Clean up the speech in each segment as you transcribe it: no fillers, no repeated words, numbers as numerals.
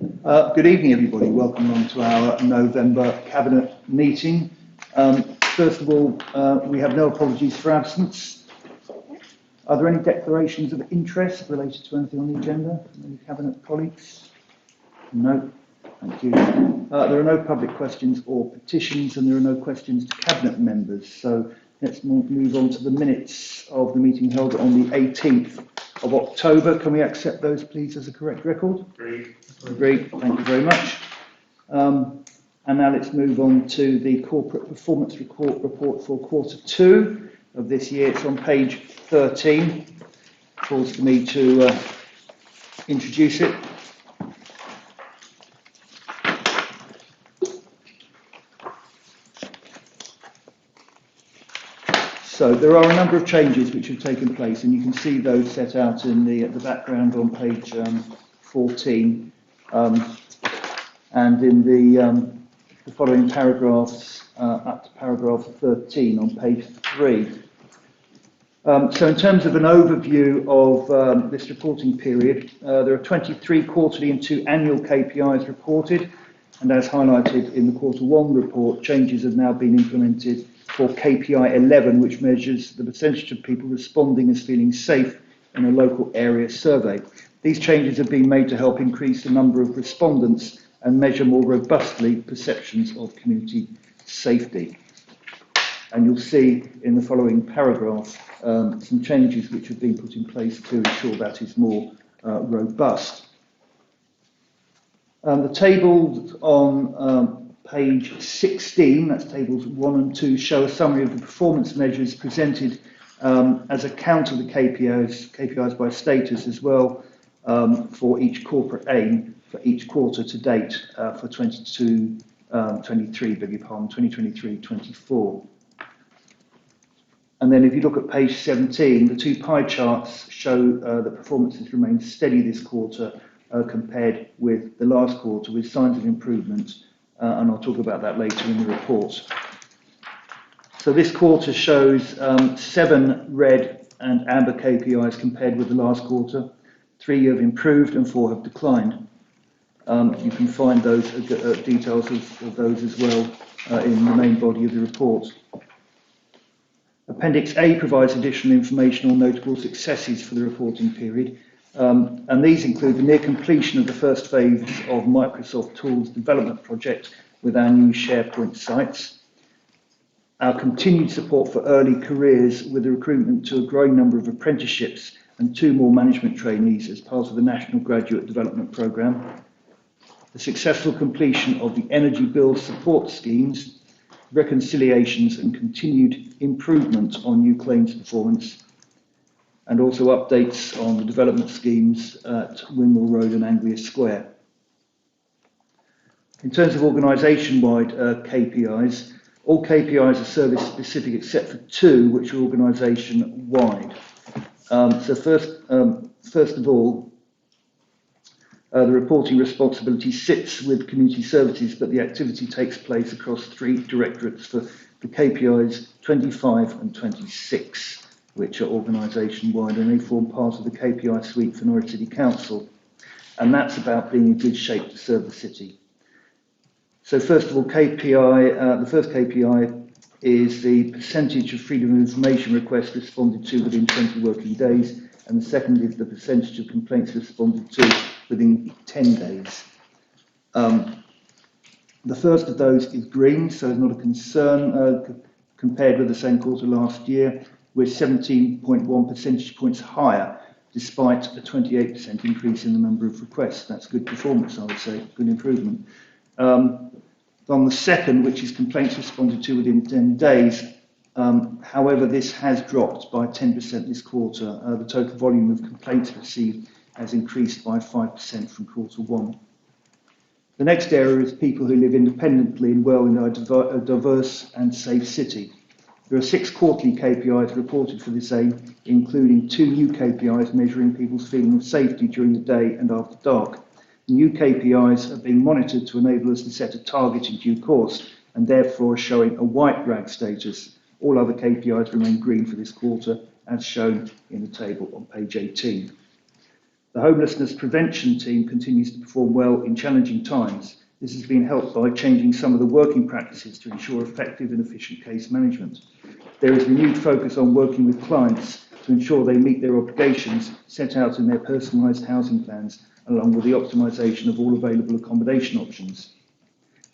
Good evening, everybody. Welcome along to our November Cabinet meeting. First of all, we have no apologies for absence. Are there any declarations of interest related to anything on the agenda from any Cabinet colleagues? No. Thank you. There are no public questions or petitions, and there are no questions to Cabinet members. So let's move on to the minutes of the meeting held on the 18th of October. Can we accept those, please, as a correct record? Agreed. Agreed. Thank you very much. And now let's move on to the corporate performance report for quarter 2 of this year. It's on page 13. Calls for me to introduce it. So there are a number of changes which have taken place, and you can see those set out in the background on page 14, and in the following paragraphs up to paragraph 13 on page 3. So in terms of an overview of this reporting period, there are 23 quarterly and 2 annual KPIs reported, and as highlighted in the quarter 1 report, changes have now been implemented for KPI 11, which measures the percentage of people responding as feeling safe in a local area survey. These changes have been made to help increase the number of respondents and measure more robustly perceptions of community safety. And you'll see in the following paragraph some changes which have been put in place to ensure that is more robust. The tables on page 16, that's tables 1 and 2, show a summary of the performance measures presented as a count of the KPIs by status as well for each corporate aim for each quarter to date for 2023-24. And then if you look at page 17, the 2 pie charts show that performance has remained steady this quarter compared with the last quarter, with signs of improvement, and I'll talk about that later in the report. So this quarter shows 7 red and amber KPIs compared with the last quarter. 3 have improved and 4 have declined. You can find those details of those as well in the main body of the report. Appendix A provides additional information on notable successes for the reporting period, and these include the near completion of the first phase of Microsoft Tools development project with our new SharePoint sites, our continued support for early careers with the recruitment to a growing number of apprenticeships and 2 more management trainees as part of the National Graduate Development Programme, the successful completion of the energy bill support schemes, reconciliations and continued improvement on new claims performance, and also updates on the development schemes at Windmill Road and Anglia Square. In terms of organisation-wide KPIs, all KPIs are service specific except for 2 which are organisation-wide. So first of all, the reporting responsibility sits with community services, but the activity takes place across 3 directorates for the KPIs 25 and 26, which are organisation-wide, and they form part of the KPI suite for Norwich City Council. And that's about being in good shape to serve the city. So first of all, the first KPI is the percentage of freedom of information requests responded to within 20 working days, and the second is the percentage of complaints responded to within 10 days. The first of those is green, so it's not a concern compared with the same quarter last year. We're 17.1 percentage points higher, despite a 28% increase in the number of requests. That's good performance, I would say, good improvement. On the second, which is complaints responded to within 10 days, however, this has dropped by 10% this quarter. The total volume of complaints received has increased by 5% from quarter 1. The next area is people who live independently and well in a diverse and safe city. There are 6 quarterly KPIs reported for this aim, including 2 new KPIs measuring people's feeling of safety during the day and after dark. New KPIs are being monitored to enable us to set a target in due course, and therefore showing a white RAG status. All other KPIs remain green for this quarter, as shown in the table on page 18. The The homelessness prevention team continues to perform well in challenging times. This has been helped by changing some of the working practices to ensure effective and efficient case management. There is renewed focus on working with clients to ensure they meet their obligations set out in their personalised housing plans, along with the optimisation of all available accommodation options.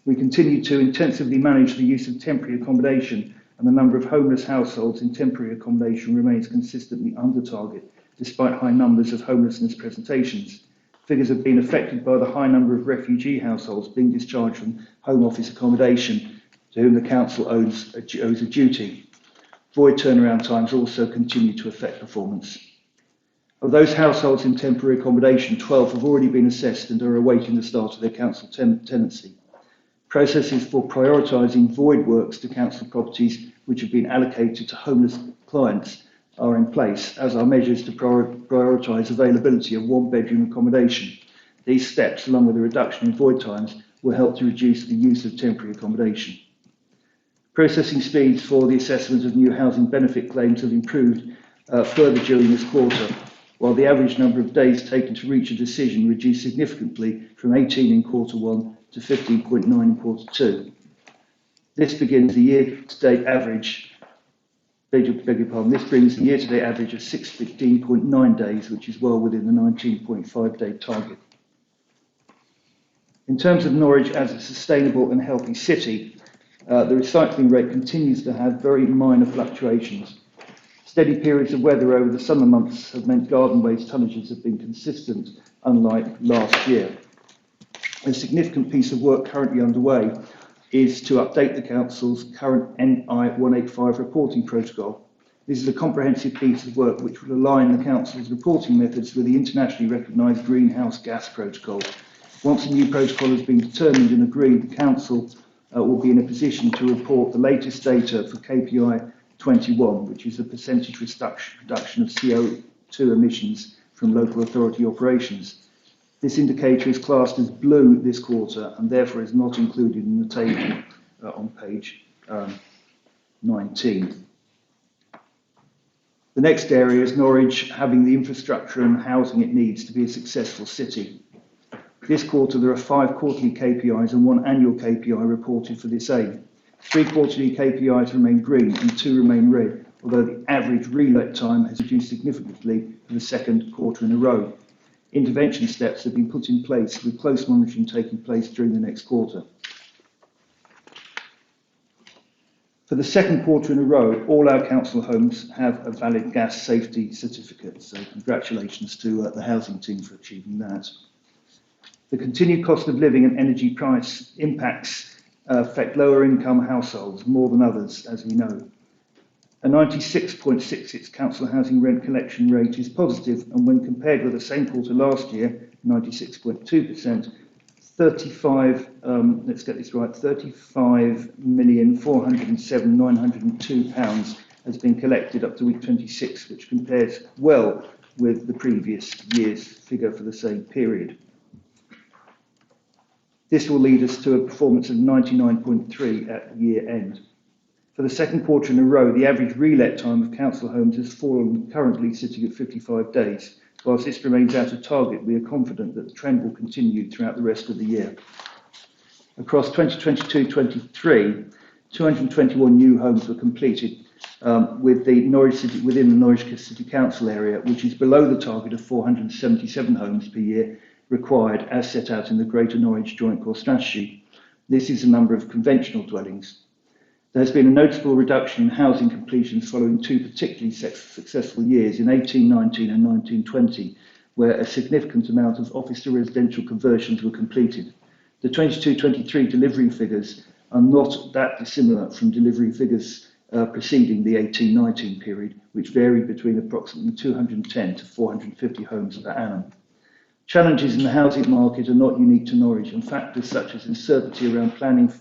We continue to intensively manage the use of temporary accommodation, and the number of homeless households in temporary accommodation remains consistently under target, despite high numbers of homelessness presentations. Figures have been affected by the high number of refugee households being discharged from Home Office accommodation, to whom the Council owes a duty. Void turnaround times also continue to affect performance. Of those households in temporary accommodation, 12 have already been assessed and are awaiting the start of their council tenancy. Processes for prioritising void works to council properties which have been allocated to homeless clients are in place, as are measures to prioritise availability of one-bedroom accommodation. These steps, along with a reduction in void times, will help to reduce the use of temporary accommodation. Processing speeds for the assessment of new housing benefit claims have improved further during this quarter, while the average number of days taken to reach a decision reduced significantly from 18 in Q1 to 15.9 in Q2. This brings the year-to-date average of 16.9 days, which is well within the 19.5-day target. In terms of Norwich as a sustainable and healthy city, the recycling rate continues to have very minor fluctuations. Steady periods of weather over the summer months have meant garden waste tonnages have been consistent, unlike last year. A significant piece of work currently underway is to update the Council's current NI 185 reporting protocol. This is a comprehensive piece of work which will align the Council's reporting methods with the internationally recognised greenhouse gas protocol. Once a new protocol has been determined and agreed, the Council will be in a position to report the latest data for KPI 21, which is the percentage reduction of CO2 emissions from local authority operations. This indicator is classed as blue this quarter and therefore is not included in the table on page 19. The next area is Norwich having the infrastructure and housing it needs to be a successful city. This quarter there are 5 quarterly KPIs and 1 annual KPI reported for this aim. 3 quarterly KPIs remain green and 2 remain red, although the average relet time has reduced significantly for the second quarter in a row. Intervention steps have been put in place, with close monitoring taking place during the next quarter. For the second quarter in a row, all our council homes have a valid gas safety certificate, so congratulations to the housing team for achieving that. The continued cost of living and energy price impacts affect lower income households more than others, as we know. A 96.66 council housing rent collection rate is positive, and when compared with the same quarter last year, 96.2%, 35,407,902 pounds has been collected up to week 26, which compares well with the previous year's figure for the same period. This will lead us to a performance of 99.3 at year end. For the second quarter in a row, the average relet time of council homes has fallen, currently sitting at 55 days. Whilst this remains out of target, we are confident that the trend will continue throughout the rest of the year. Across 2022-23, 221 new homes were completed within the Norwich City Council area, which is below the target of 477 homes per year required as set out in the Greater Norwich Joint Core Strategy. This is the number of conventional dwellings. There has been a noticeable reduction in housing completions following 2 particularly successful years in 1819 and 1920, where a significant amount of office to residential conversions were completed. The 22-23 delivery figures are not that dissimilar from delivery figures preceding the 1819 period, which varied between approximately 210 to 450 homes per annum. Challenges in the housing market are not unique to Norwich, and factors such as uncertainty around planning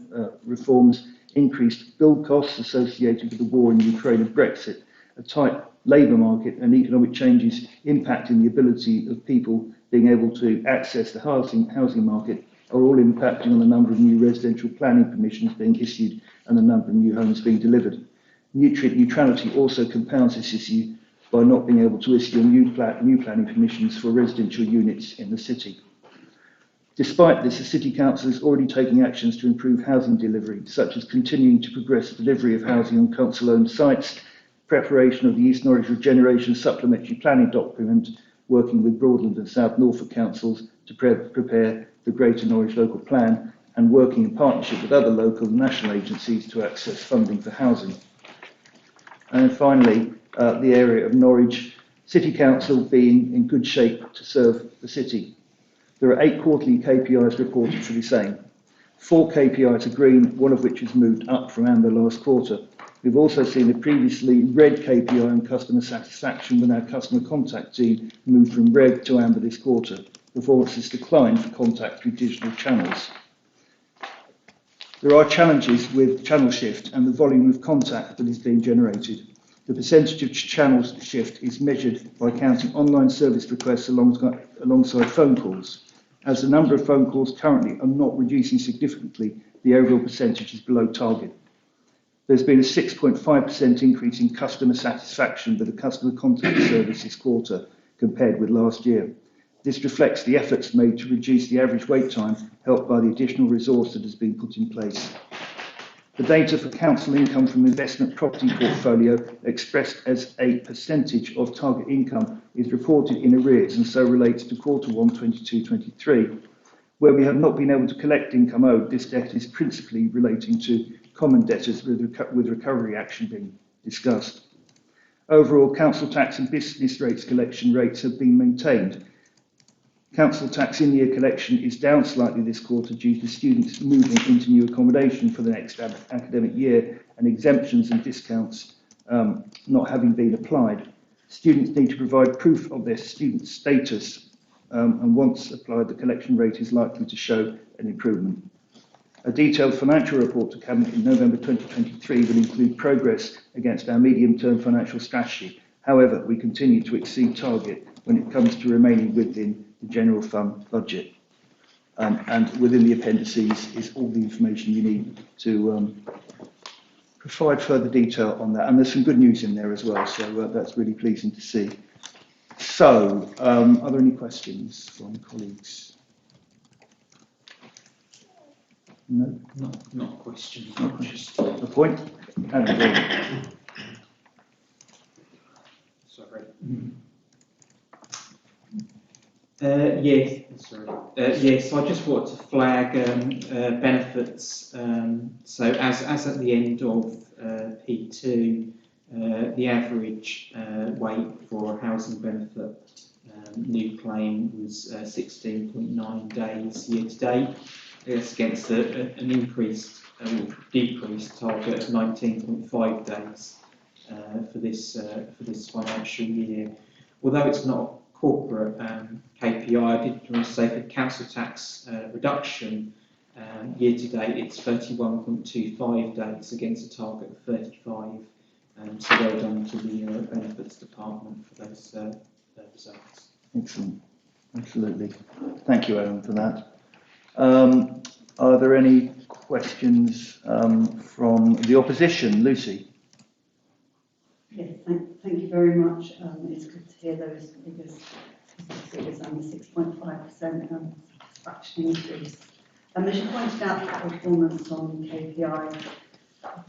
reforms, increased build costs associated with the war in Ukraine and Brexit, a tight labour market and economic changes impacting the ability of people being able to access the housing market are all impacting on the number of new residential planning permissions being issued and the number of new homes being delivered. Nutrient neutrality also compounds this issue by not being able to issue new planning permissions for residential units in the city. Despite this, the City Council is already taking actions to improve housing delivery, such as continuing to progress delivery of housing on council-owned sites, preparation of the East Norwich Regeneration Supplementary Planning Document, working with Broadland and South Norfolk councils to prepare the Greater Norwich Local Plan, and working in partnership with other local and national agencies to access funding for housing. And finally, the area of Norwich, City Council being in good shape to serve the city. There are 8 quarterly KPIs reported for the same. 4 KPIs are green, one of which has moved up from amber last quarter. We've also seen the previously red KPI on customer satisfaction with our customer contact team move from red to amber this quarter. Performance has declined for contact through digital channels. There are challenges with channel shift and the volume of contact that is being generated. The percentage of channel shift is measured by counting online service requests alongside phone calls. As the number of phone calls currently are not reducing significantly, the overall percentage is below target. There's been a 6.5% increase in customer satisfaction with the customer contact service this quarter compared with last year. This reflects the efforts made to reduce the average wait time, helped by the additional resource that has been put in place. The data for council income from investment property portfolio, expressed as a percentage of target income, is reported in arrears and so relates to quarter 1 22-23. Where we have not been able to collect income owed, this debt is principally relating to common debtors with recovery action being discussed. Overall, council tax and business rates collection rates have been maintained. Council tax in-year collection is down slightly this quarter due to students moving into new accommodation for the next academic year and exemptions and discounts not having been applied. Students need to provide proof of their student status and once applied, the collection rate is likely to show an improvement. A detailed financial report to Cabinet in November 2023 will include progress against our medium-term financial strategy. However, we continue to exceed target when it comes to remaining within the general fund budget. And within the appendices is all the information you need to provide further detail on that. And there's some good news in there as well, so that's really pleasing to see. So, are there any questions from colleagues? No? Not questions. Not just a point? Sorry. Yes, I just wanted to flag benefits. So as at the end of P2, the average wait for a housing benefit new claim was 16.9 days year to date. It's against an increased or decreased target of 19.5 days for this financial year. Although it's not corporate KPI, I did want to say for council tax reduction year to date, it's 31.25 days against a target of 35. So well done to the benefits department for those results. Excellent, absolutely. Thank you, Alan, for that. Are there any questions from the opposition? Lucy? Yes, thank you very much. It's good to hear those figures under 6.5% satisfaction increase. As you pointed out, the performance on KPI,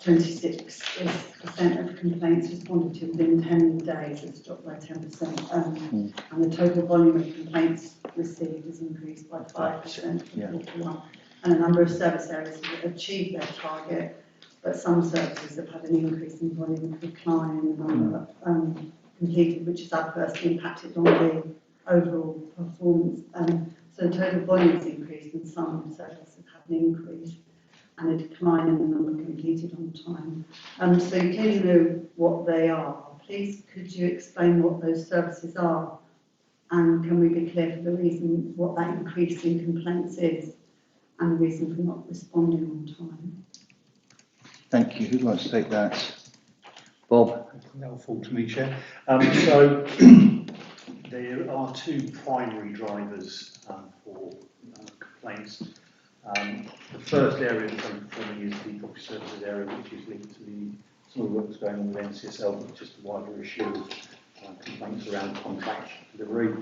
26% of complaints responded to within 10 days. It's dropped by 10%, and the total volume of complaints received has increased by 5% for quarter 1. And a number of service areas have achieved their target, but some services have had an increase in volume, decline in the number completed, which has adversely impacted on the overall performance. So the total volume has increased, and some services have had an increase and a decline in the number completed on time. So you clearly know what they are. Please, could you explain what those services are? And can we be clear for the reason what that increase in complaints is and the reason for not responding on time? Thank you. Who'd like to take that? Bob? That'll fall to me, Chair. So there are 2 primary drivers for complaints. The first area that's underperforming is the property services area, which is linked to some of the work that's going on with NCSL, which is the wider issue of complaints around contract delivery,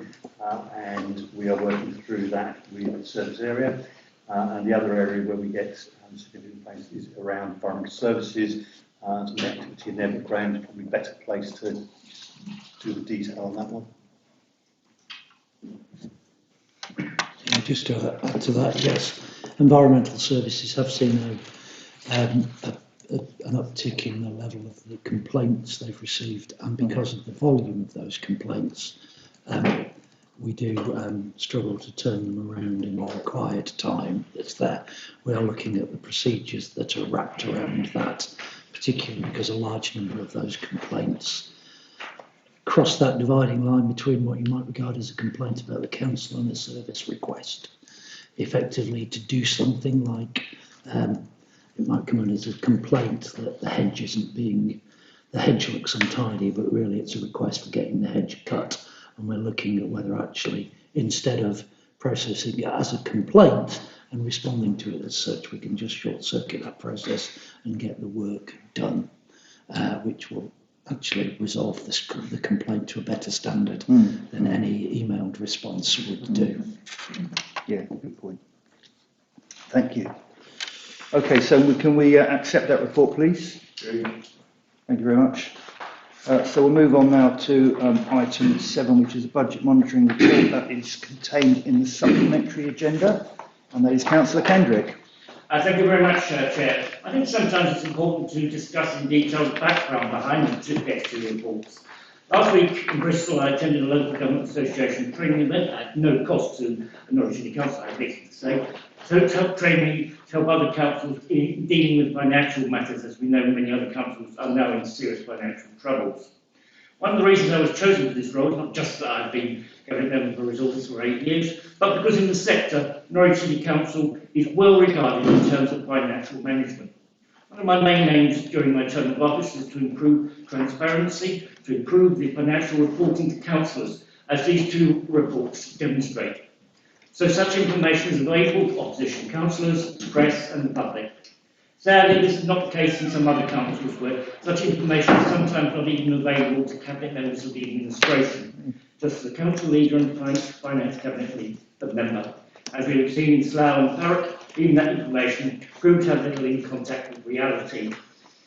and we are working through that with the service area. And the other area where we get significant complaints is around environmental services. Some activity in there, but Graham's probably better placed to do the detail on that one. Just to add to that, yes, environmental services have seen an uptick in the level of the complaints they've received, and because of the volume of those complaints, we do struggle to turn them around in the required time that's there. We are looking at the procedures that are wrapped around that, particularly because a large number of those complaints cross that dividing line between what you might regard as a complaint about the council and a service request. Effectively, to do something like it might come in as a complaint that the hedge looks untidy, but really it's a request for getting the hedge cut. And we're looking at whether actually, instead of processing it as a complaint and responding to it as such, we can just short circuit that process and get the work done, which will actually resolve the complaint to a better standard than any emailed response would do. Yeah, good point. Thank you. Okay, so can we accept that report, please? Thank you very much. So we'll move on now to item 7, which is a budget monitoring report that is contained in the supplementary agenda, and that is Councillor Kendrick. Thank you very much, Chair. I think sometimes it's important to discuss in detail the background behind the two XT reports. Last week in Bristol, I attended a local government association training event at no cost to Norwich City Council, I think to say, to help train me to help other councils in dealing with financial matters, as we know many other councils are now in serious financial troubles. One of the reasons I was chosen for this role is not just that I've been Cabinet Member for Resources for 8 years, but because in the sector, Norwich City Council is well regarded in terms of financial management. One of my main aims during my term of office is to improve transparency, to improve the financial reporting to councillors, as these two reports demonstrate. So such information is available to opposition councillors, the press and the public. Sadly, this is not the case in some other councils where such information is sometimes not even available to cabinet members of the administration, just the council leader and finance cabinet member. As we have seen in Slough and Thurrock, even that information proved to have little in contact with reality.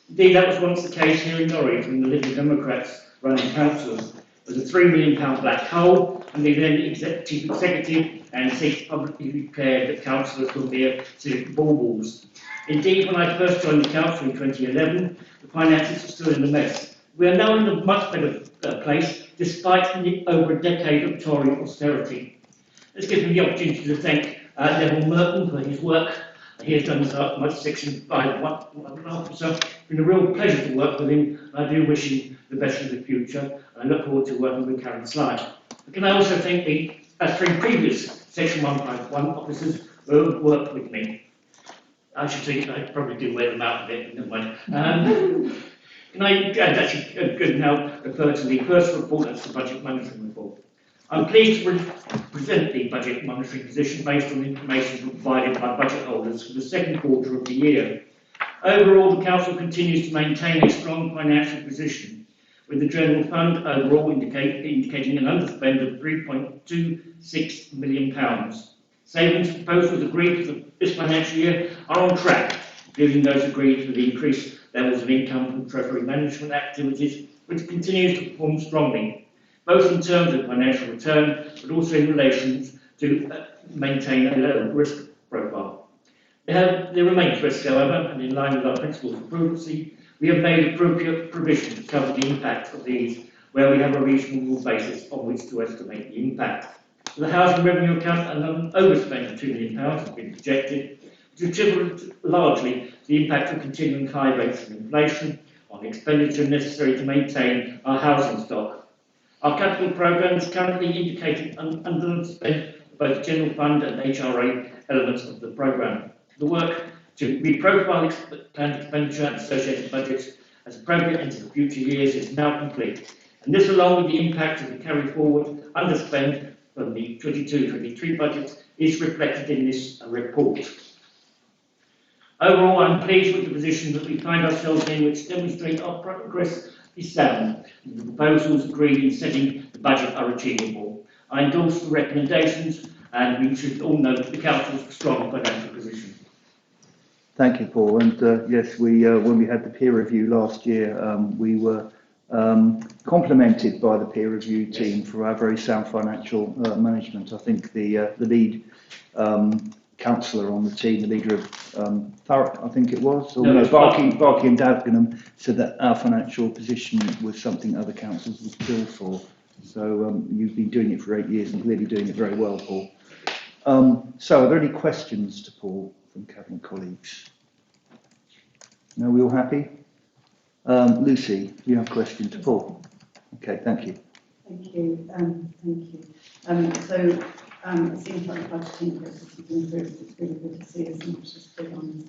Indeed, that was once the case here in Norwich when the Liberal Democrats running councils. There was a £3 million black hole, and the then chief executive and seat publicly declared that councillors were mere civic baubles. Indeed, when I first joined the council in 2011, the finances were still in a mess. We are now in a much better place, despite over a decade of Tory austerity. This gives me the opportunity to thank Neville Merton for his work. He has done much Section 5.1.5, so it's been a real pleasure to work with him, and I do wish him the best in the future. I look forward to working with Karen Sly. But can I also thank the 3 previous Section 151 officers who have worked with me. I should say I probably do wear them out a bit, never mind. Can I actually now refer to the first report, that's the budget monitoring report. I'm pleased to present the budget monitoring position based on the information provided by budget holders for the second quarter of the year. Overall, the Council continues to maintain a strong financial position, with the General Fund overall indicating an underspend of £3.26 million. Savings proposals agreed for this financial year are on track, including those agreed for the increased levels of income from Treasury management activities, which continues to perform strongly, both in terms of financial return, but also in relation to maintain a low risk profile. There remains risk, however, and in line with our principles of prudency, we have made appropriate provision to cover the impact of these, where we have a reasonable basis on which to estimate the impact. For the housing revenue account, an overspend of £2 million has been projected, which is attributed largely to the impact of continuing high rates of inflation on expenditure necessary to maintain our housing stock. Our capital programme is currently indicating an underspend for both general fund and HRA elements of the programme. The work to reprofile planned expenditure and associated budgets as appropriate into the future years is now complete, and this, along with the impact of the carry forward underspend from the 22-23 budgets, is reflected in this report. Overall, I'm pleased with the position that we find ourselves in, which demonstrates our progress is sound, and the proposals agreed in setting the budget are achievable. I endorse the recommendations, and we should all note the Council's strong financial position. Thank you, Paul. And yes, when we had the peer review last year, we were complimented by the peer review team for our very sound financial management. I think the lead councillor on the team, the leader of Thurrock, I think it was, or no, Barking and Dagenham, said that our financial position was something other councils would kill for. So you've been doing it for 8 years and clearly doing it very well, Paul. So are there any questions to Paul from Cabinet colleagues? No, we all happy? Lucy, do you have a question to Paul? Okay, thank you. Thank you. It seems like the budgeting process has improved. It's really good to see as much as big on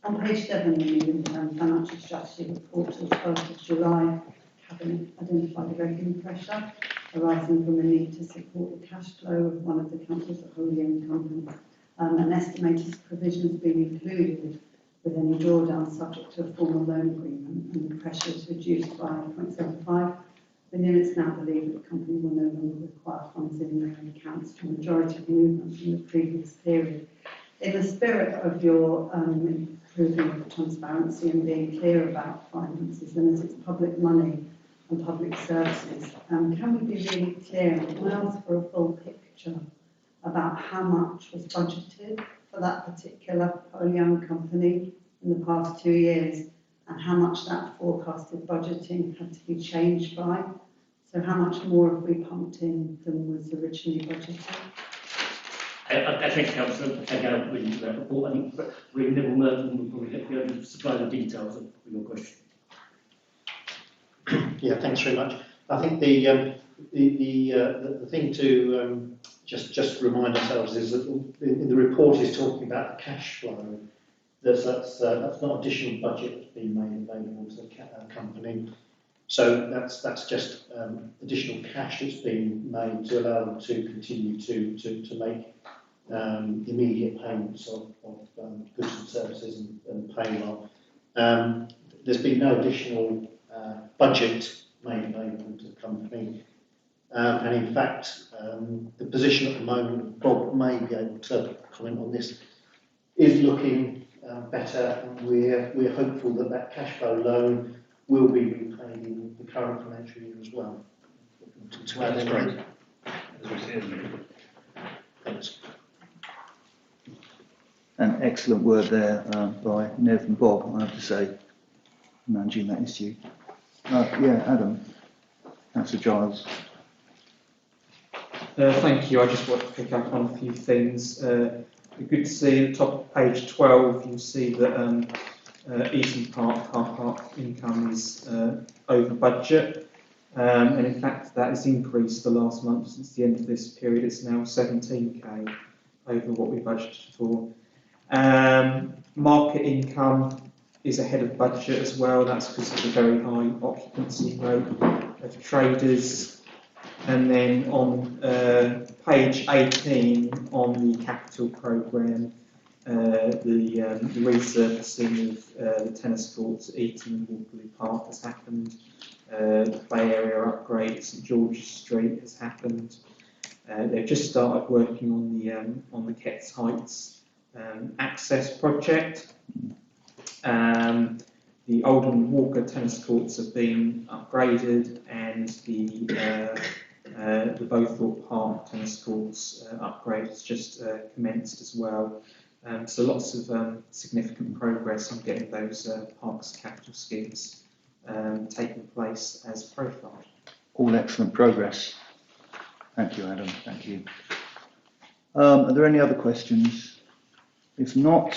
on page 7 in the financial strategy report to the 12th of July, Cabinet identified a regular pressure arising from the need to support the cash flow of one of the councils at wholly owned company. An estimated provision has been included with any drawdown subject to a formal loan agreement, and the pressure is reduced by 0.75 million. It's now believed that the company will no longer require funds in their own accounts for the majority of movement from the previous period. In the spirit of your improving transparency and being clear about finances, and as it's public money and public services, can we be really clear and ask for a full picture about how much was budgeted for that particular wholly owned company in the past 2 years, and how much that forecasted budgeting had to be changed by? So how much more have we pumped in than was originally budgeted? I think, Councillor, again, reading that report, I think William Neville Merton will probably be able to supply the details of your question. Yeah, thanks very much. I think the thing to just remind ourselves is that in the report is talking about the cash flow. That's not additional budget that's been made available to the company. So that's just additional cash that's been made to allow them to continue to make immediate payments of goods and services and payroll. There's been no additional budget made available to the company. And in fact, the position at the moment, Bob may be able to comment on this, is looking better, and we're hopeful that that cash flow loan will be repaid in the current financial year as well. That's great. As we see it. Thanks. An excellent word there by Nev and Bob, I have to say, managing that issue. Yeah, Adam, Councillor Giles. Thank you. I just want to pick up on a few things. Good to see at the top of page 12, you see that Eaton Park car park income is over budget. And in fact, that has increased the last month since the end of this period. It's now 17k over what we budgeted for. Market income is ahead of budget as well. That's because of the very high occupancy rate of traders. And then on page 18 on the capital programme, the resurfacing of the tennis courts at Eaton and Waterloo Park has happened. The play area upgrade at St George's Street has happened. They've just started working on the Ketts Heights access project. The Oldham Walker tennis courts have been upgraded, and the Bowthorpe Park tennis courts upgrade has just commenced as well. So lots of significant progress on getting those parks capital schemes taking place as profiled. All excellent progress. Thank you, Adam. Thank you. Are there any other questions? If not,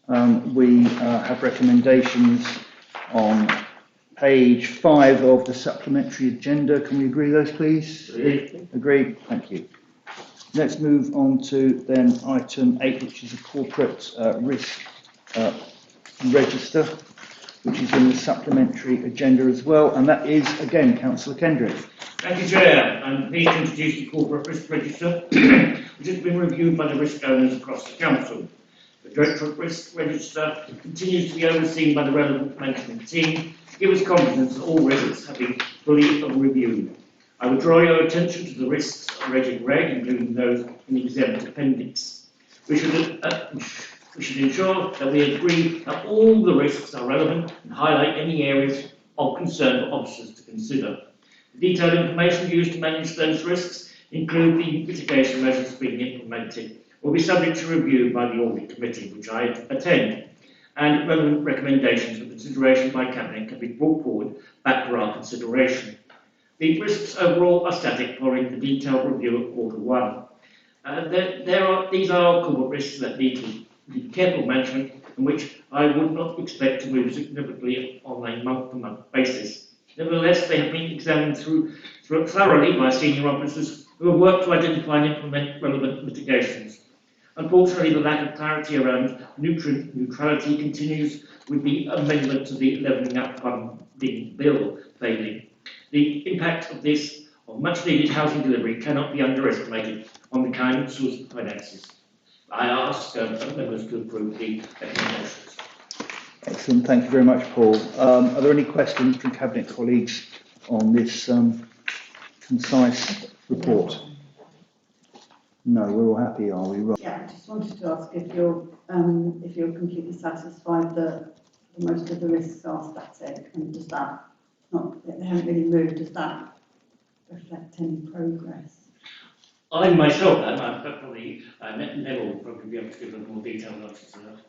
we have recommendations on page 5 of the supplementary agenda. Can we agree those, please? Agreed. Thank you. Let's move on to then item 8, which is a corporate risk register, which is in the supplementary agenda as well, and that is again Councillor Kendrick. Thank you, Chair. I'm pleased to introduce the corporate risk register, which has been reviewed by the risk owners across the council. The Directorate Risk Register continues to be overseen by the relevant management team, to give us confidence that all risks have been fully reviewed. I would draw your attention to the risks already in red, including those in the exempt appendix. We should ensure that we agree that all the risks are relevant and highlight any areas of concern for officers to consider. The detailed information used to manage those risks, include the mitigation measures being implemented, will be subject to review by the Audit Committee, which I attend, and relevant recommendations for consideration by Cabinet can be brought forward back for our consideration. The risks overall are static following the detailed review of Quarter 1. These are corporate risks that need careful management and which I would not expect to move significantly on a month-to-month basis. Nevertheless, they have been examined thoroughly by senior officers who have worked to identify and implement relevant mitigations. Unfortunately, the lack of clarity around nutrient neutrality continues with the amendment to the Levelling Up Funding Bill failing. The impact of this on much-needed housing delivery cannot be underestimated on the Council's finances. I ask members to approve the recommendations. Excellent, thank you very much, Paul. Are there any questions from Cabinet colleagues on this concise report? No, we're all happy, are we? Right. Yeah, I just wanted to ask if you're completely satisfied that most of the risks are static, and does that they haven't really moved? Does that reflect any progress? I myself am, but probably Neville will probably be able to give a more detailed answer to that.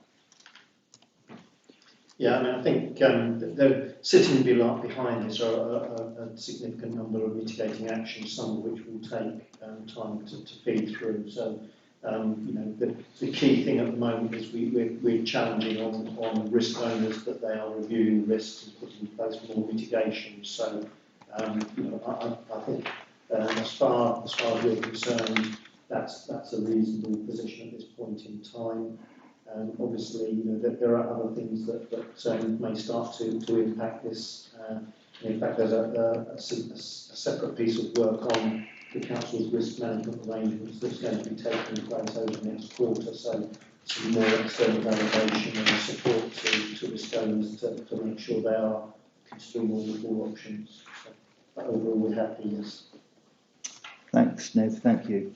Yeah, I mean, I think they're sitting behind this are a significant number of mitigating actions, some of which will take time to feed through. So, you know, the key thing at the moment is we're challenging on risk owners that they are reviewing risks and putting in place more mitigation. So, you know, I think as far as we're concerned, that's a reasonable position at this point in time. Obviously, you know, there are other things that may start to impact this. In fact, there's a separate piece of work on the Council's risk management arrangements that's going to be taking place over the next quarter. So, some more external validation and support to risk owners to make sure they are considering all the full options. So, but overall, we're happy, yes. Thanks, Nev, thank you.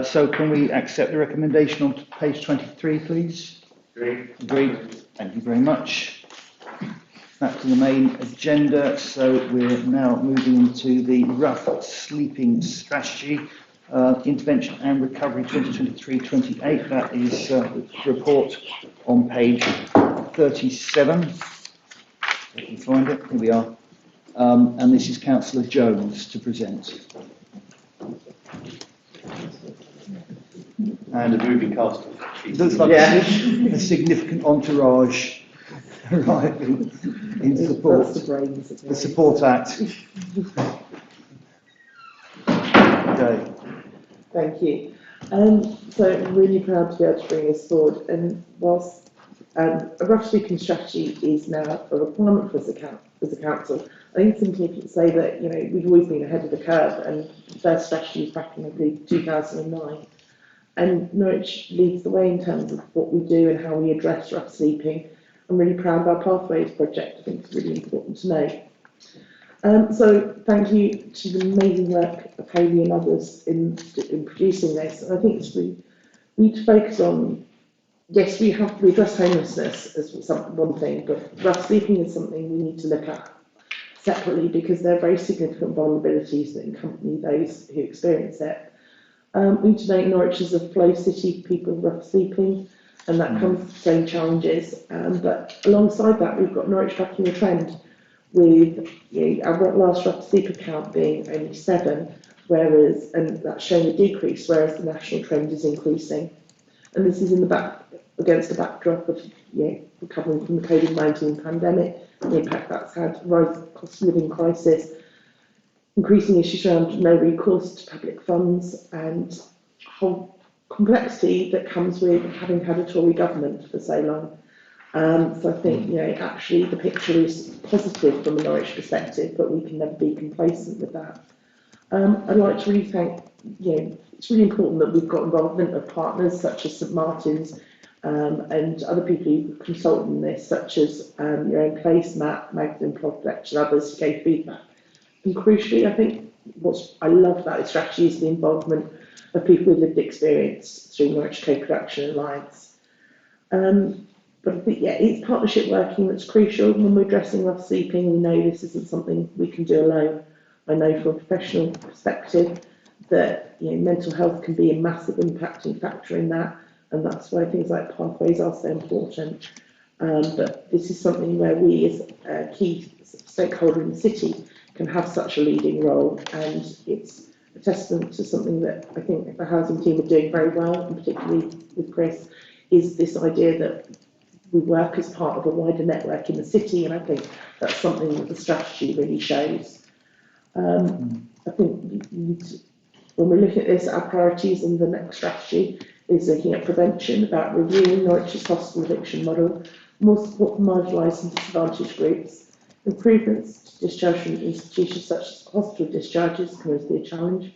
So can we accept the recommendation on page 23, please? Agreed. Thank you very much. Back to the main agenda. So we're now moving into the rough sleeping strategy, intervention and recovery 2023-28. That is the report on page 37. If you can find it, here we are. And this is Councillor Jones to present. And a moving cast. It looks like a significant entourage arriving in support. The support act. Okay. Thank you. So I'm really proud to be able to bring this forward. And whilst a rough sleeping strategy is now a requirement for us as a council, I think it's important to say that, you know, we've always been ahead of the curve, and the first strategy was back in, I believe, 2009. And Norwich leads the way in terms of what we do and how we address rough sleeping. I'm really proud of our Pathways project. I think it's really important to know. So thank you to the amazing work of Hayley and others in producing this. And I think it's we need to focus on, yes, we address homelessness as one thing, but rough sleeping is something we need to look at separately, because there are very significant vulnerabilities that accompany those who experience it. We need to know Norwich is a flow city for people with rough sleeping, and that comes with the same challenges. But alongside that, we've got Norwich backing a trend with, you know, our last rough sleeper count being only 7, and that's showing a decrease, whereas the national trend is increasing. And this is against the backdrop of, you know, recovering from the COVID-19 pandemic, the impact that's had, rising cost of living crisis, increasing issues around no recourse to public funds, and whole complexity that comes with having had a Tory government for so long. So I think, you know, actually the picture is positive from a Norwich perspective, but we can never be complacent with that. I'd like to really thank, you know, it's really important that we've got involvement of partners such as St Martin's, and other people who consulted in this, such as your own place, Matt, Magdalene, Project, and others, who gave feedback. And crucially, I think what I love about this strategy is the involvement of people with lived experience through Norwich Co-Production Alliance. But I think, yeah, it's partnership working that's crucial. When we're addressing rough sleeping, we know this isn't something we can do alone. I know from a professional perspective that mental health can be a massive impacting factor in that, and that's why things like pathways are so important. But this is something where we, as a key stakeholder in the city, can have such a leading role, and it's a testament to something that I think the housing team are doing very well, and particularly with Chris, is this idea that we work as part of a wider network in the city, and I think that's something that the strategy really shows. I think when we look at this, our priorities and the next strategy is looking at prevention, about reviewing Norwich's hospital eviction model, more support for marginalised and disadvantaged groups, improvements to discharge from institutions such as hospital discharges can always be a challenge,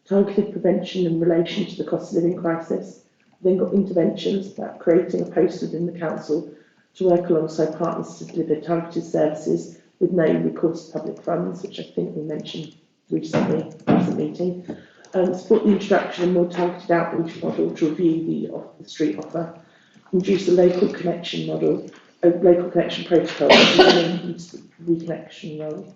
targeted prevention in relation to the cost of living crisis. Then got interventions about creating a post within the council to work alongside partners to deliver targeted services with no recourse to public funds, which I think we mentioned recently in the meeting. Support the introduction of a more targeted outreach model to review the street offer, introduce a local connection model, a local connection protocol, and increase the reconnection role.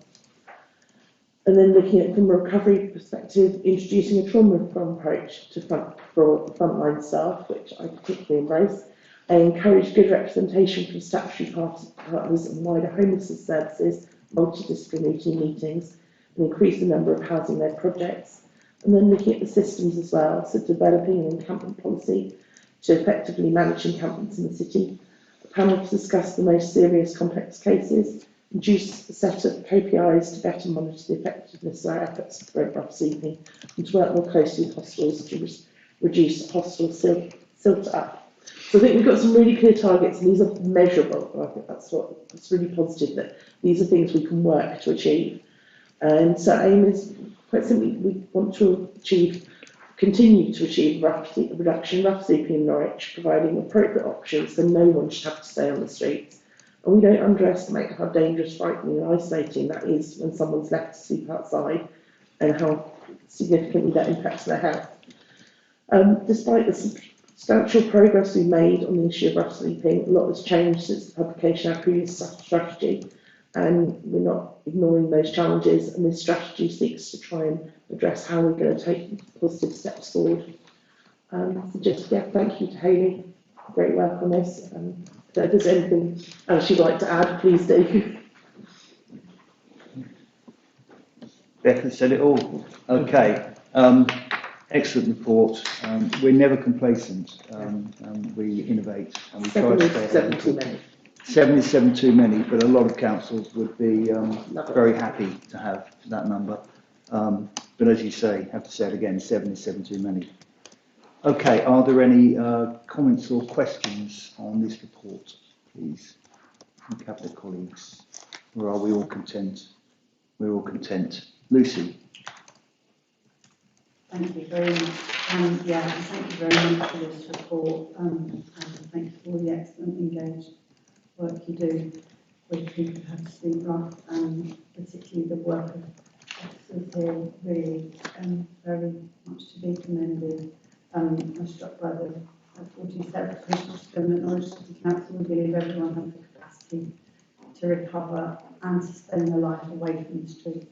And then looking at from a recovery perspective, introducing a trauma-informed approach to for frontline staff, which I particularly embrace, and encourage good representation from statutory partners and wider homelessness services, multidisciplinary team meetings, and increase the number of housing-led projects. And then looking at the systems as well, so developing an encampment policy to effectively manage encampments in the city, a panel to discuss the most serious complex cases, introduce a set of KPIs to better monitor the effectiveness of our efforts to prevent rough sleeping, and to work more closely with hospitals to reduce hospital silter up. So I think we've got some really clear targets, and these are measurable. And I think that's really positive, that these are things we can work to achieve. And so aim is quite simply, we want to continue to achieve a reduction in rough sleeping in Norwich, providing appropriate options so no one should have to stay on the streets. And we don't underestimate how dangerous, frightening and isolating that is when someone's left to sleep outside, and how significantly that impacts their health. Despite the substantial progress we've made on the issue of rough sleeping, a lot has changed since the publication of our previous strategy, and we're not ignoring those challenges, and this strategy seeks to try and address how we're going to take positive steps forward. Thank you to Hayley. Great work on this. If there's anything else you'd like to add, please do. Becca said it all. Okay. Excellent report. We're never complacent. We innovate and we try to stay 7 too many. 77 too many, but a lot of councils would be very happy to have that number. But as you say, have to say it again, 77 too many. Okay, are there any comments or questions on this report, please, from cabinet colleagues? Or are we all content? We're all content. Lucy. Thank you very much. Thank you very much for this report, and thank you for all the excellent engaged work you do with people who have to sleep rough, and particularly the work of officers here, really very much to be commended. I'm struck by the 47 that Norwich City Council. We believe everyone has the capacity to recover and sustain their life away from the street.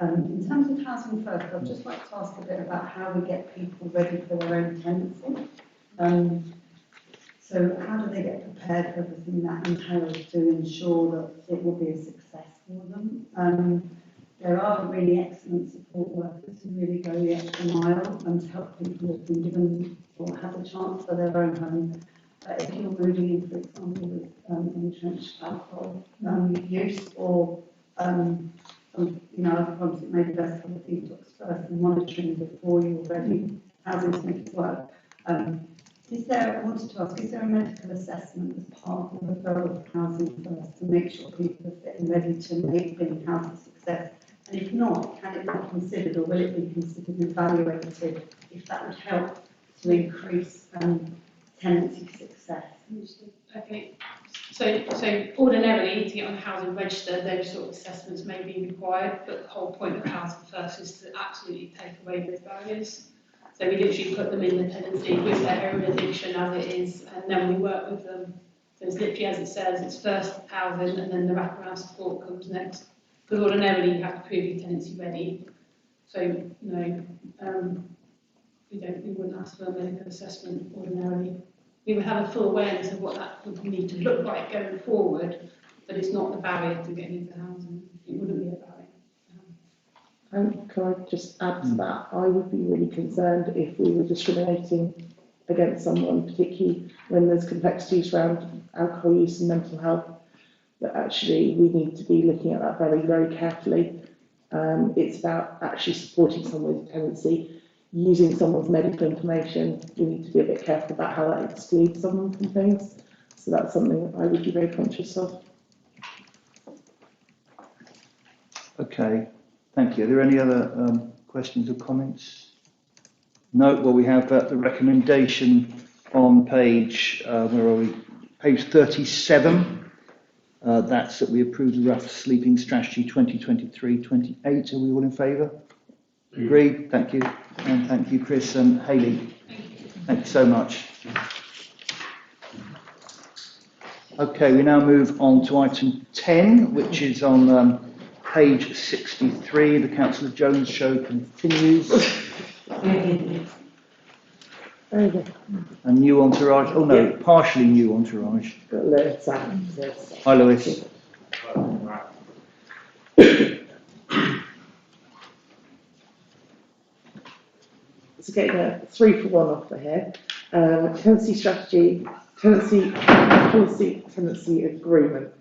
In terms of housing first, I'd just like to ask a bit about how we get people ready for their own tenancy. So how do they get prepared for everything that entails to ensure that it will be a success for them? There are really excellent support workers who really go the extra mile and help people who have been given or had a chance for their own home. If you're moving in, for example, with entrenched alcohol use, or other problems, it may be best to have a detox first and monitoring before you're ready. Housing to make it work. I wanted to ask, is there a medical assessment as part of the referral of housing first to make sure people are fit and ready to make being housing a success? And if not, can it be considered, or will it be considered and evaluated if that would help to increase tenancy success. Okay. So ordinarily, to get on the housing register, those sort of assessments may be required, but the whole point of Housing First is to absolutely take away those barriers. So we literally put them in the tenancy with their area addiction as it is, and then we work with them. So it's literally as it says, it's first housing and then the wraparound support comes next. Because ordinarily you have to prove your tenancy ready. So, we wouldn't ask for a medical assessment ordinarily. We would have a full awareness of what that would need to look like going forward, but it's not the barrier to getting into housing. It wouldn't be a barrier. Can I just add to that? I would be really concerned if we were discriminating against someone, particularly when there's complexities around alcohol use and mental health, that actually we need to be looking at that very, very carefully. It's about actually supporting someone with tenancy. Using someone's medical information, we need to be a bit careful about how that excludes someone from things. So that's something I would be very conscious of. Okay, thank you. Are there any other questions or comments? No, well, we have the recommendation on page, where are we? Page 37. That's that we approve the rough sleeping strategy 2023-28. Are we all in favour? Agreed. Thank you. And thank you, Chris and Hayley. Thank you so much. Okay, we now move on to item 10, which is on page 63. The Councillor Jones show continues. A new entourage. Oh no, partially new entourage. Hi, Lewis. So getting a 3-for-1 offer here. Tenancy strategy, tenancy policy, tenancy agreement.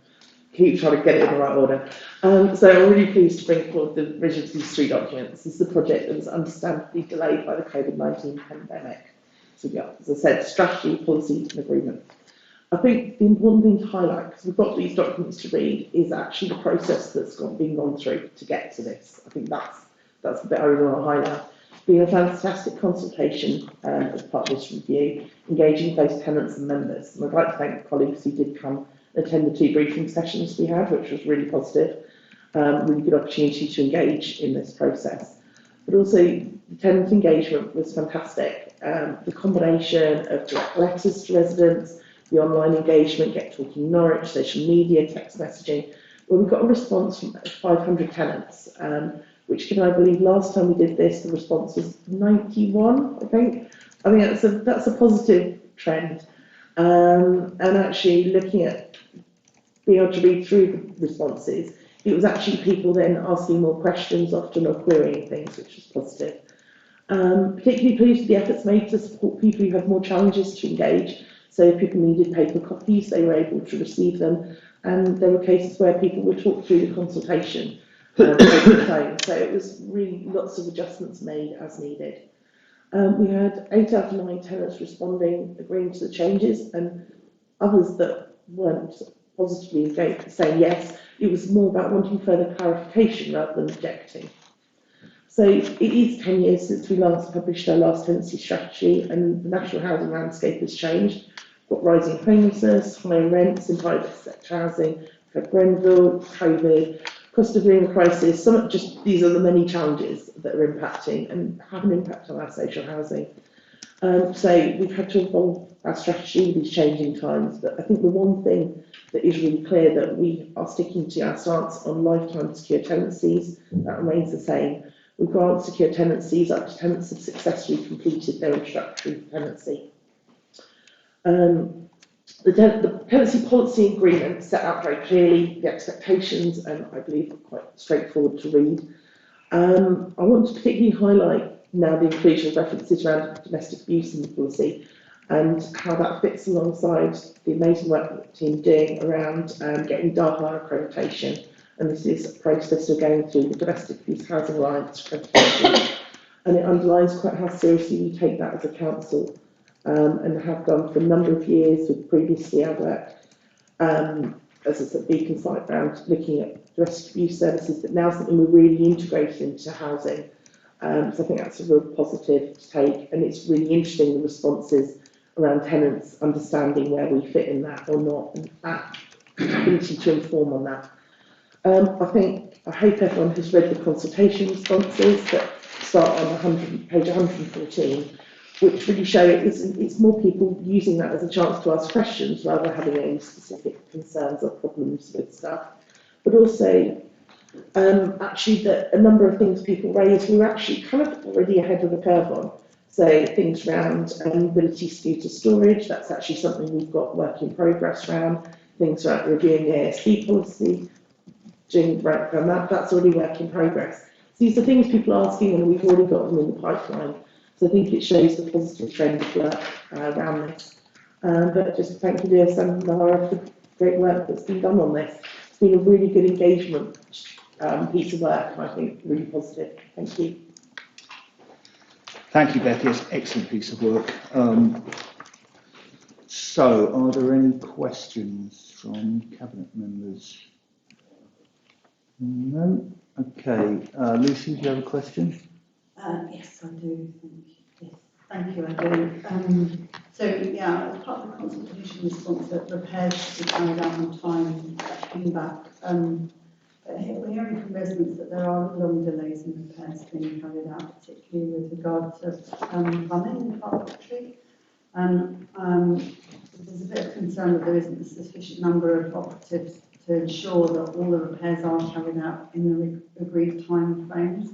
Keep trying to get it in the right order. So I'm really pleased to bring forward the revision of these 3 documents. This is the project that was understandably delayed by the COVID-19 pandemic. So yeah, as I said, strategy, policy and agreement. I think the important thing to highlight, because we've got these documents to read, is actually the process that's been gone through to get to this. I think that's the bit I really want to highlight. It's been a fantastic consultation as part of this review, engaging both tenants and members. And I'd like to thank the colleagues who did come and attend the 2 briefing sessions we had, which was really positive. Really good opportunity to engage in this process. But also, the tenant engagement was fantastic. The combination of direct letters to residents, the online engagement, Get Talking Norwich, social media, text messaging, where we got a response from 500 tenants, which, given I believe last time we did this, the response was 91, I think. I mean, that's a positive trend. And actually looking at being able to read through the responses, it was actually people then asking more questions often or querying things, which was positive. Particularly pleased with the efforts made to support people who have more challenges to engage. So if people needed paper copies, they were able to receive them. And there were cases where people would talk through the consultation over the phone. So it was really lots of adjustments made as needed. We had 8 out of 9 tenants responding, agreeing to the changes, and others that weren't positively engaged, saying yes. It was more about wanting further clarification rather than objecting. So it is 10 years since we last published our last tenancy strategy, and the national housing landscape has changed. We've got rising homelessness, higher rents in private sector housing, we've had Grenville, COVID, cost of living crisis. These are the many challenges that are impacting and have an impact on our social housing. So we've had to evolve our strategy with these changing times, but I think the one thing that is really clear, that we are sticking to our stance on lifetime secure tenancies. That remains the same. We grant secure tenancies up to tenants have successfully completed their introductory tenancy. The tenancy policy agreement set out very clearly the expectations, and I believe are quite straightforward to read. I want to particularly highlight now the inclusion of references around domestic abuse in the policy and how that fits alongside the amazing work that the team are doing around getting DAHA accreditation. And this is a process we're going through the Domestic Abuse Housing Alliance accreditation. And it underlines quite how seriously we take that as a council, and have done for a number of years with previously our work, as I said, Beacon site around looking at domestic abuse services, but now something we're really integrating into housing. So I think that's a real positive to take, and it's really interesting, the responses around tenants understanding where we fit in that or not, and ability to inform on that. I hope everyone has read the consultation responses that start on page 114, which really show it's more people using that as a chance to ask questions rather than having any specific concerns or problems with stuff. But also, actually, that a number of things people raise, we were actually kind of already ahead of the curve on. So things around mobility scooter storage, that's actually something we've got work in progress around. Things like reviewing the ASD policy, doing work on that, that's already work in progress. So these are things people are asking and we've already got them in the pipeline. So I think it shows the positive trend of work around this. But just thank you, dear Sam, for the great work that's been done on this. It's been a really good engagement piece of work, and I think really positive. Thank you. Thank you, Beth. Yes, excellent piece of work. So, are there any questions from Cabinet members? No? Okay. Lucy, do you have a question? Yes, I do. Thank you, I do. So, yeah, as part of the consultation response that repairs should be carried out on time, that came back. We're hearing from residents that there are long delays in repairs being carried out, particularly with regard to plumbing and carpentry. There's a bit of concern that there isn't a sufficient number of operatives to ensure that all the repairs are carried out in the agreed time frames.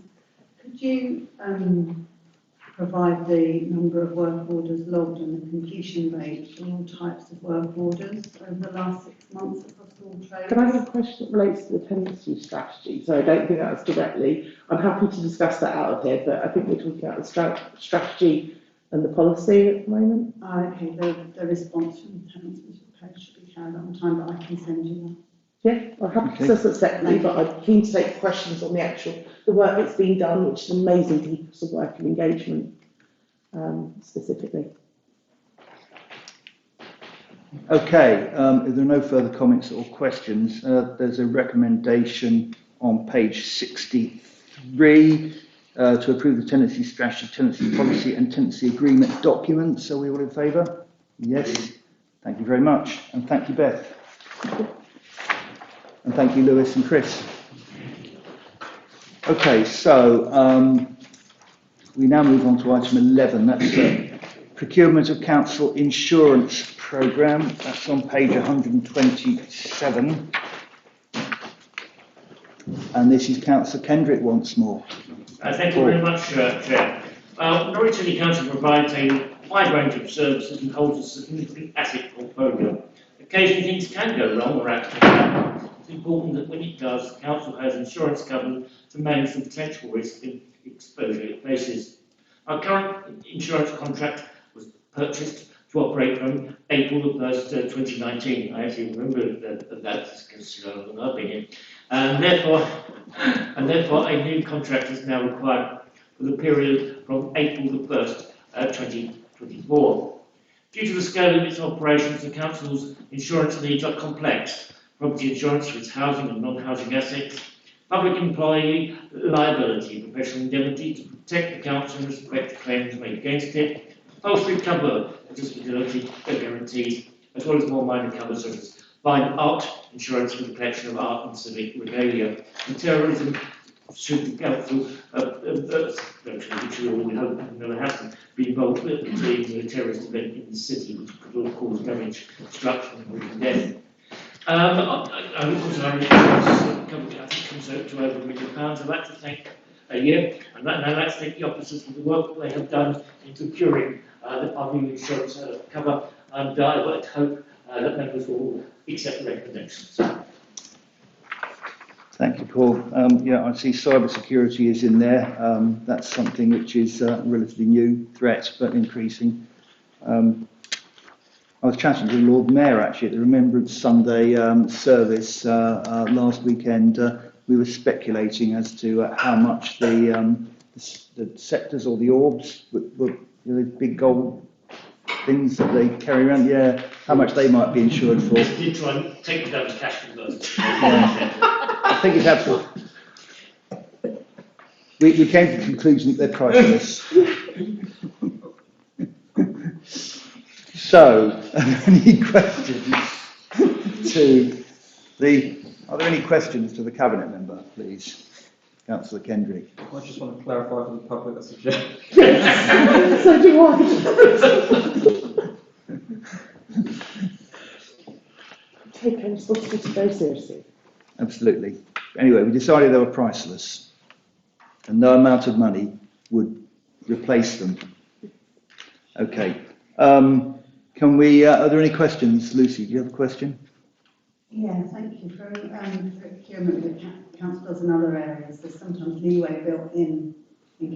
Could you provide the number of work orders logged and the completion rate for all types of work orders over the last 6 months across all trades? Can I have a question that relates to the tenancy strategy? So I don't think that's directly, I'm happy to discuss that out of here, but I think we're talking about the strategy and the policy at the moment. Okay, the response from the tenants was repairs should be carried out on time, but I can send you that. Yeah, I'm happy to discuss it separately, but I'm keen to take questions on the work that's been done, which is an amazing piece of work and engagement, specifically. Okay, if there are no further comments or questions, there's a recommendation on page 63 to approve the tenancy strategy, tenancy policy and tenancy agreement documents. Are we all in favour? Yes. Thank you very much. And thank you, Beth. And thank you, Lewis and Chris. Okay, so we now move on to item 11. That's the procurement of council insurance programme. That's on page 127. And this is Councillor Kendrick once more. Thank you very much, Chair. Norwich City Council provides a wide range of services and holds a significant asset portfolio. Occasionally things can go wrong or actually happen. It's important that when it does, the Council has insurance cover to manage the potential risk and exposure it faces. Our current insurance contract was purchased to operate from April the 1st, 2019. I actually remember that because I've been in. And therefore a new contract is now required for the period from April the 1st, 2024. Due to the scale of its operations, the Council's insurance needs are complex. Property insurance for its housing and non-housing assets, public employee liability, professional indemnity to protect the Council and respect the claims made against it, compulsory cover for disability guarantees, as well as more minor covers such as fine art insurance for the collection of art and civic regalia, and terrorism should the Council, which we all hope never happen, be involved in a terrorist event in the city, which could cause damage, destruction, and even death. I think comes out to over £1 million. I'd like to thank and I'd like to thank the officers for the work that they have done in procuring our new insurance cover, and I would hope that members will accept the recommendations. Thank you, Paul. Yeah, I see cyber security is in there. That's something which is a relatively new threat, but increasing. I was chatting to the Lord Mayor actually at the Remembrance Sunday service last weekend. We were speculating as to how much the sectors or the orbs, the big gold things that they carry around, how much they might be insured for. You try and take them down to cash converters. I think it's absolutely. We came to the conclusion that they're priceless. So, any questions are there any questions to the Cabinet member, please? Councillor Kendrick. I just want to clarify for the public that's a joke. So do I. Take our responsibility very seriously. Absolutely. Anyway, we decided they were priceless and no amount of money would replace them. Okay. Can we, are there any questions? Lucy, do you have a question? Yeah, thank you. For procurement that council does in other areas, there's sometimes leeway built in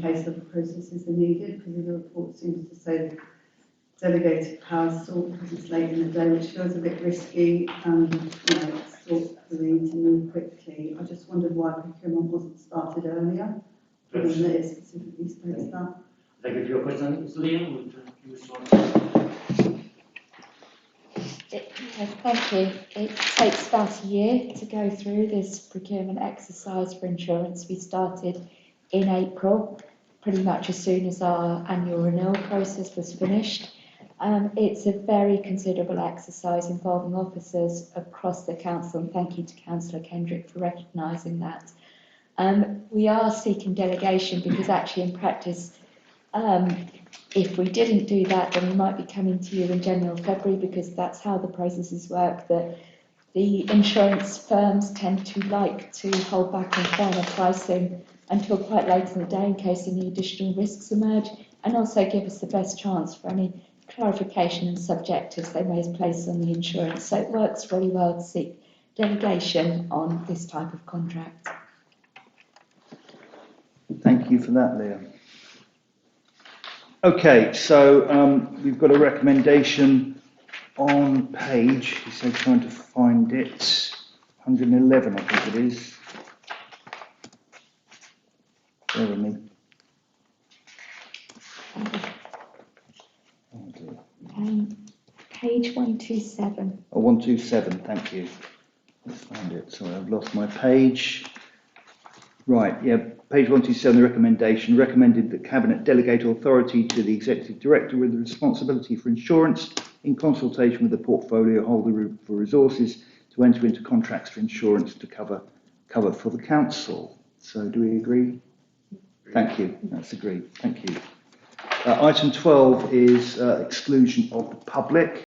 case other processes are needed, because the report seems to say delegated powers sought because it's late in the day, which feels a bit risky, and it's sought for the need to move quickly. I just wondered why procurement wasn't started earlier, given that it specifically states that. Thank you for your question. I think it's Liam. Would you respond? Thank you. It takes about a year to go through this procurement exercise for insurance. We started in April, pretty much as soon as our annual renewal process was finished. It's a very considerable exercise involving officers across the council, and thank you to Councillor Kendrick for recognising that. We are seeking delegation because actually in practice, if we didn't do that, then we might be coming to you in January or February, because that's how the processes work, that the insurance firms tend to like to hold back on final pricing until quite late in the day in case any additional risks emerge, and also give us the best chance for any clarification and subjectives they may place on the insurance. So it works really well to seek delegation on this type of contract. Thank you for that, Liam. Okay, so we've got a recommendation on page, so trying to find it, 111 I think it is. Bear with me. Oh dear. Page 127. Oh, 127, thank you. Let's find it. Sorry, I've lost my page. Right, yeah, page 127, the recommendation recommended that Cabinet delegate authority to the Executive Director with the responsibility for insurance in consultation with the portfolio holder for resources to enter into contracts for insurance to cover for the Council. So do we agree? Thank you, that's agreed, thank you. Item 12 is exclusion of the public.